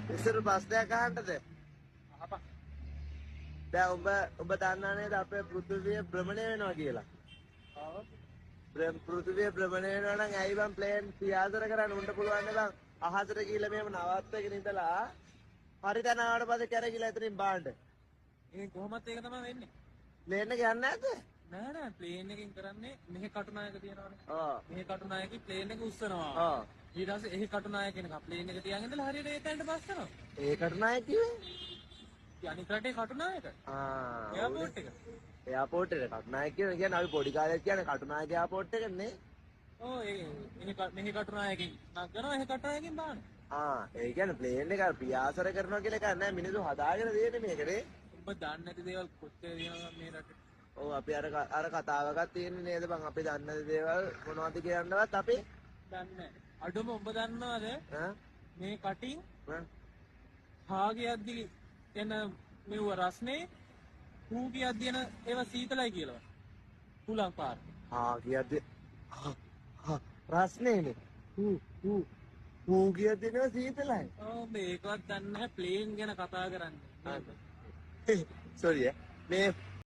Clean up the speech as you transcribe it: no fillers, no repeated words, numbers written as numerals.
ඉස්සර ප්‍රශ්නයක් අහන්නද? අහපන්. දැන් ඔබ දන්නා නේද අපේ පෘථිවිය භ්‍රමණය වෙනවා කියලා? ආව. පෘථිවිය භ්‍රමණය වෙනවා නම් ඇයි බං ප්ලේන් පියාසර කරන්න උන්ට පුළුවන් නේ බං අහසට ගිහලා මෙහෙම නවත්තගෙන ඉඳලා හරි තැන ආවට පස්සේ කැරකිලා එතනින් බාන්න. ඉතින් කොහොමත් ඒක තමයි වෙන්නේ. ප්ලේන් එක යන්නේ නැද්ද? නෑ ප්ලේන් එකකින් කරන්නේ මෙහි කටුනායක තියෙනවනේ. ඔව්. මෙහි කටුනායකේ ප්ලේන් එක උස්සනවා. ඔව්. ඊට පස්සේ එහි කටුනායක කෙනෙක් ප්ලේන් එක තියාගෙන ඉඳලා හරියට ඒ තැනට බස්සනවා. ඒකට නෑ කිව්වේ. අනිත් රටේ කටුනායක. එයාපෝට් එක. එයාපෝට් එක කටුනායක කියන්නේ අපි පොඩි කාලේ කියන්නේ කටුනායක එයාපෝට් එකනේ. ඔව් මෙහි කටුනායකින් නගනවා එහි කටුනායකින් බාන. ඒ කියන්නේ ප්ලේන් එක පියාසර කරනවා කියලා එකක් නෑ මිනිස්සු හදාගෙන දෙන්නේ මේකනේ. ඔබ දන්නේ නැති දේවල් කොච්චර තියෙනවද මේ රටේ? ඔව් අපි අර කතාවකක් තියෙන්නේ නේද බං අපි දන්න දේවල් මොනවද කියන්නවත් අපි දන්නේ නැහැ. අඩුම ඔබ දන්නවද ඈ මේ කටින් ඈ හාගියද්දි එන මෙව රස්නේ හූ කියද්දි එන ඒවා සීතලයි කියලා. හුලං පාර. කියද්දි රස්නේනේ ඌ කියද්දි නේ සීතලයි. ඔව් මේකවත් දන්නේ නැහැ ප්ලේන් ගැන කතා කරන්නේ. සෝරි මේ